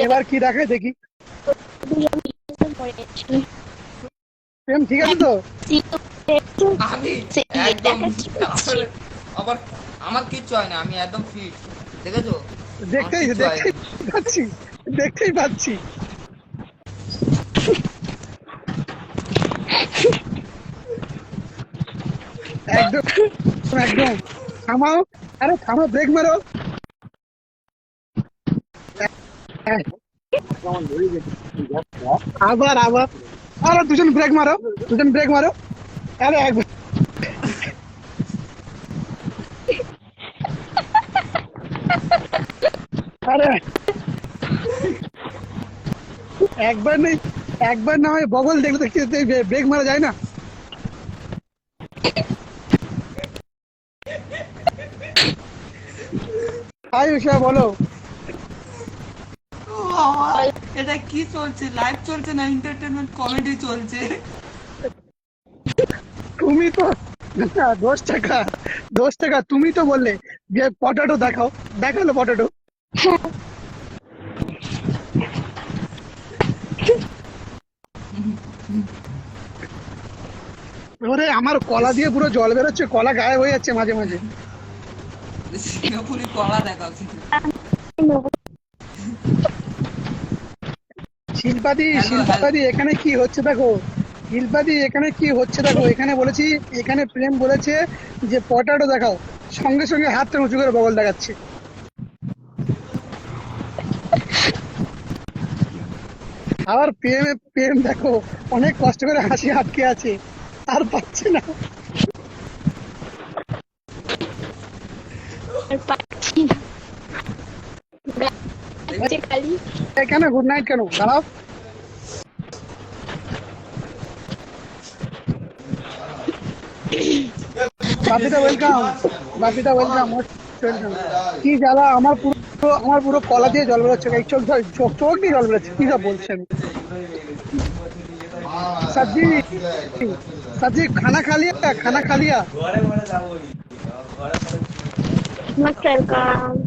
এবার কি দেখে দেখি। প্রেম ঠিক আছে তো? আমি একদম আবার আমার কিচ্ছু হয় না, আমি একদম ফিট, দেখেছো? আমার দেখতেই কিচ্ছু দেখতেই হয়নি। পাচ্ছি, দেখতেই পাচ্ছি। একদম একদম। থামাও, আরে থামাও, ব্রেক মারো। আবার আবার, আরে দুজন ব্রেক মারো, দুজন ব্রেক মারো। আরে একবার, আরে একবার নেই, একবার না হয় বগল দেখলে তো ব্রেক মারা যায় না। হাই উষা, বলো। ও বাবা, এটা কি চলছে? লাইভ চলছে না এন্টারটেনমেন্ট কমেডি চলছে? তুমি তো, না, 10 টাকা, 10 টাকা তুমি তো বললে যে পটেটো দেখাও, দেখালো পটেটো। ওরে আমার কলা দিয়ে পুরো জল বেরোচ্ছে, কলা গায়েব হয়ে যাচ্ছে মাঝে মাঝে। সিঙ্গাপুরি কলা দেখাচ্ছি। শিল্পাদি, হ্যালো হ্যালো। শিল্পাদি এখানে কি হচ্ছে দেখো, শিল্পাদি এখানে কি হচ্ছে দেখো, এখানে বলেছি, এখানে প্রেম বলেছে যে পটেটো দেখাও, সঙ্গে সঙ্গে হাতটা উঁচু করে বগল দেখাচ্ছে। আবার প্রেম, প্রেম দেখো অনেক কষ্ট করে হাসি আটকে আছে, আর পাচ্ছে না। কেন গুড নাইট কেন, দাঁড়াও। বাপিটা ওয়েলকাম, বাপিটা ওয়েলকাম, ওয়েলকাম। কি জ্বালা, আমার পুরো কলা দিয়ে জল বেরোচ্ছে, এই চোখ চোখ চোখ দিয়ে জল বেরোচ্ছে, কি সব বলছেন। सब्जी, सब्जी खाना खा लिया, खाना खा लिया। मत कर काम।